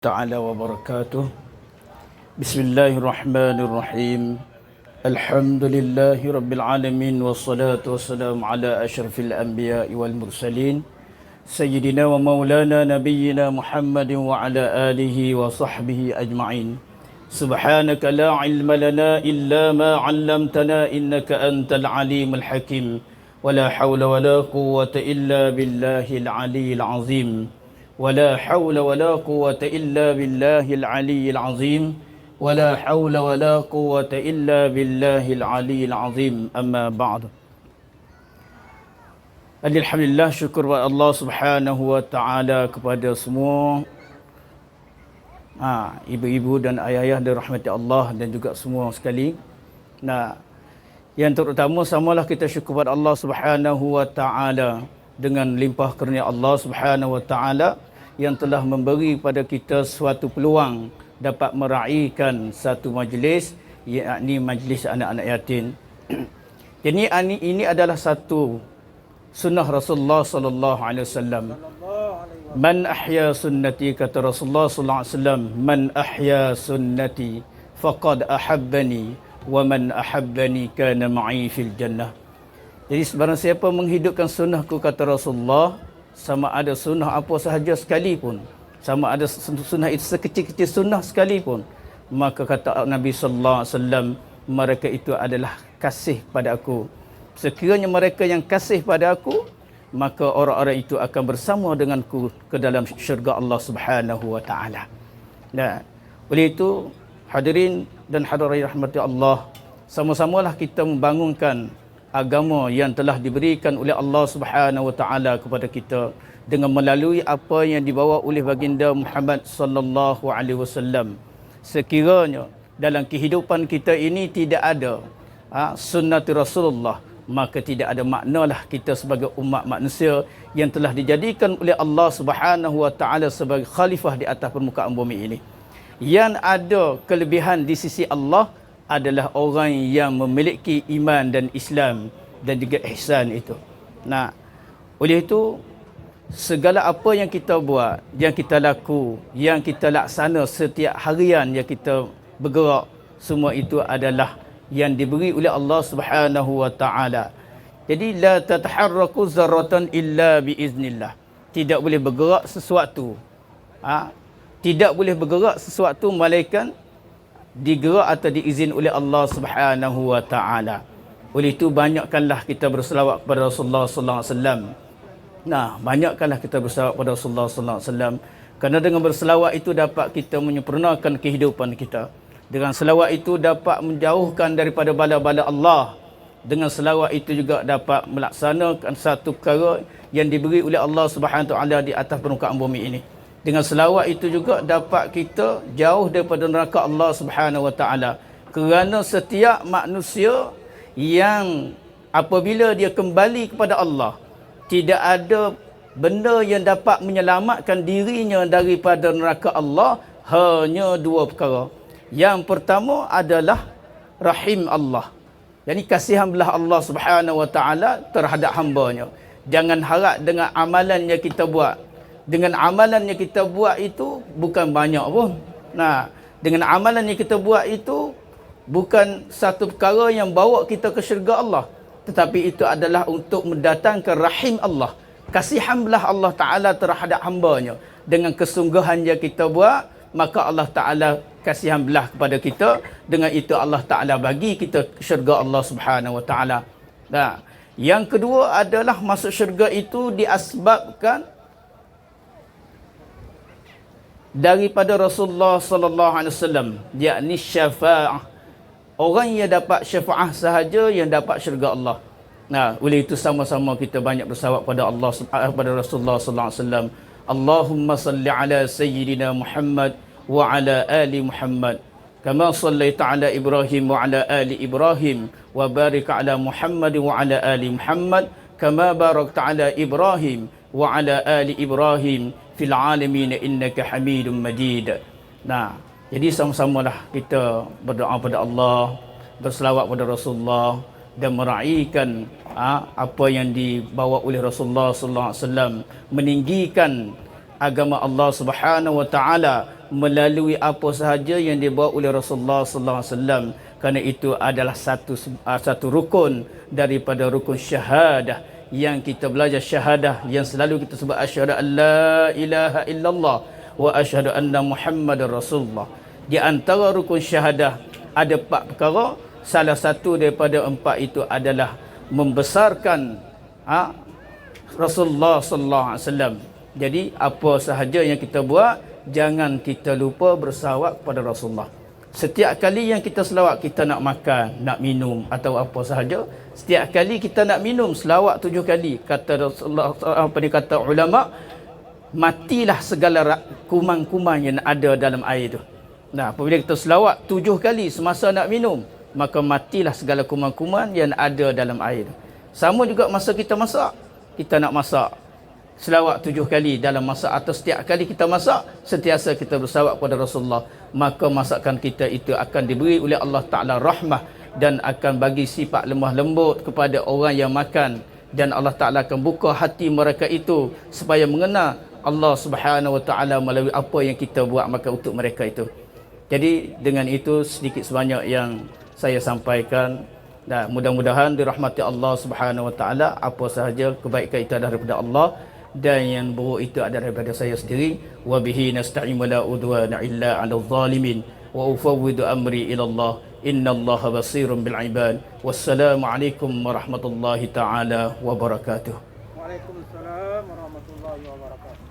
تعالى وبركاته. بسم الله الرحمن الرحيم. الحمد لله رب العالمين والصلاة والسلام على أشرف الأنبياء والمرسلين سيدنا ومولانا نبينا محمد وعلى آله وصحبه أجمعين. سبحانك لا علم لنا إلا ما علمتنا إنك أنت العليم الحكيم ولا حول ولا قوة إلا بالله العلي العظيم ولا حول ولا قوة إلا بالله العلي العظيم ولا حول ولا قوة إلا بالله العلي العظيم. أما بعد. Alhamdulillah, syukur kepada Allah Subhanahu wa taala kepada semua ibu-ibu dan ayah-ayah dirahmati Allah dan juga semua sekali. Yang terutama samalah kita syukur kepada Allah Subhanahu wa taala dengan limpah kurnia Allah Subhanahu wa taala yang telah memberi pada kita suatu peluang dapat meraihkan satu majlis, yakni majlis anak-anak yatim. Jadi ini adalah satu sunnah Rasulullah sallallahu alaihi wasallam. Man ahya sunnati, kata Rasulullah sallallahu alaihi wasallam, man ahya sunnati faqad ahabbani wa man ahabbani kana ma'i fil jannah. Jadi barang siapa menghidupkan sunnahku, kata Rasulullah, sama ada sunnah apa sahaja sekalipun, sama ada sunnah itu sekecil-kecil sunnah sekalipun, maka kata Nabi sallallahu alaihi wasallam, mereka itu adalah kasih pada aku. Sekiranya mereka yang kasih pada aku, maka orang-orang itu akan bersama denganku ke dalam syurga Allah Subhanahu wa taala. Nah, oleh itu hadirin dan hadirat rahmati Allah, sama-samalah kita membangunkan agama yang telah diberikan oleh Allah Subhanahu wa taala kepada kita dengan melalui apa yang dibawa oleh baginda Muhammad sallallahu alaihi wasallam. Sekiranya dalam kehidupan kita ini tidak ada sunnah Rasulullah, maka tidak ada maknalah kita sebagai umat manusia yang telah dijadikan oleh Allah Subhanahu wa taala sebagai khalifah di atas permukaan bumi ini. Yang ada kelebihan di sisi Allah adalah orang yang memiliki iman dan Islam dan juga ihsan itu. Oleh itu segala apa yang kita buat, yang kita laku, yang kita laksana setiap harian yang kita bergerak, semua itu adalah yang diberi oleh Allah Subhanahu wa taala. Jadi la tataharraku zarratan illa biiznillah. Tidak boleh bergerak sesuatu. Tidak boleh bergerak sesuatu melainkan digerak atau diizin oleh Allah Subhanahu wa taala. Oleh itu banyakkanlah kita berselawat kepada Rasulullah sallallahu alaihi wasallam. Banyakkanlah kita berselawat kepada Rasulullah sallallahu alaihi wasallam, kerana dengan berselawat itu dapat kita menyempurnakan kehidupan kita. Dengan selawat itu dapat menjauhkan daripada bala-bala Allah. Dengan selawat itu juga dapat melaksanakan satu perkara yang diberi oleh Allah Subhanahu wa taala di atas permukaan bumi ini. Dengan selawat itu juga dapat kita jauh daripada neraka Allah Subhanahu wa taala. Kerana setiap manusia yang apabila dia kembali kepada Allah, tidak ada benda yang dapat menyelamatkan dirinya daripada neraka Allah, hanya dua perkara. Yang pertama adalah rahim Allah. Yani kasihan belah Allah Subhanahu wa taala terhadap hamba-Nya. Jangan harap dengan amalan yang kita buat. Dengan amalan yang kita buat itu bukan banyak pun. Dengan amalan yang kita buat itu bukan satu perkara yang bawa kita ke syurga Allah, tetapi itu adalah untuk mendatangkan rahim Allah, kasihan belah Allah Ta'ala terhadap hamba-Nya. Dengan kesungguhan yang kita buat, maka Allah Ta'ala kasihan belah kepada kita. Dengan itu Allah Ta'ala bagi kita syurga Allah Subhanahu wa Ta'ala. Yang kedua adalah masuk syurga itu diasbabkan daripada Rasulullah sallallahu alaihi wasallam, yakni syafaah. Orang yang dapat syafaah sahaja yang dapat syurga Allah. Oleh itu sama-sama kita banyak bersalawat pada Allah, pada Rasulullah sallallahu alaihi wasallam. Allahumma salli ala sayyidina Muhammad wa ala ali Muhammad kama sallaita ala Ibrahim wa ala ali Ibrahim wa barik ala Muhammad wa ala ali Muhammad kama barakta ala Ibrahim wa ala ali Ibrahim fil alamin innaka Hamidum Majid. Jadi sama-samalah kita berdoa pada Allah, berselawat pada Rasulullah dan meraihkan apa yang dibawa oleh Rasulullah sallallahu alaihi wasallam, meninggikan agama Allah Subhanahu wa taala melalui apa sahaja yang dibawa oleh Rasulullah sallallahu alaihi wasallam, kerana itu adalah satu rukun daripada rukun syahadah yang kita belajar, syahadah yang selalu kita sebut asyhadu an la ilaha illallah wa asyhadu anna muhammadar rasulullah. Di antara rukun syahadah ada 4 perkara. Salah satu daripada 4 itu adalah membesarkan Rasulullah sallallahu alaihi wasallam. Jadi apa sahaja yang kita buat, jangan kita lupa bersalawat kepada Rasulullah. Setiap kali yang kita selawat, kita nak makan, nak minum atau apa sahaja, setiap kali kita nak minum, selawat 7 kali. Kata Rasulullah, apa ni kata ulama, matilah segala kuman-kuman yang ada dalam air itu. Nah, apabila kita selawat 7 kali semasa nak minum, maka matilah segala kuman-kuman yang ada dalam air itu. Sama juga masa kita masak. Kita nak masak, selawat 7 kali dalam masak, atau setiap kali kita masak, sentiasa kita bersalawat kepada Rasulullah, maka masakan kita itu akan diberi oleh Allah Ta'ala rahmah dan akan bagi sifat lemah lembut kepada orang yang makan, dan Allah Ta'ala akan buka hati mereka itu supaya mengenal Allah Subhanahu wa Ta'ala melalui apa yang kita buat maka untuk mereka itu. Jadi dengan itu sedikit sebanyak yang saya sampaikan. Dan mudah-mudahan dirahmati Allah Subhanahu wa taala, apa sahaja kebaikan itu adalah daripada Allah dan yang buruk itu adalah daripada saya sendiri. Wa bihi nasta'in wa la udwana illa 'alal zalimin wa ufawwidu amri ila Allah innallaha basirun bil ibad. Wassalamu alaikum warahmatullahi taala wabarakatuh. Waalaikumsalam warahmatullahi wabarakatuh.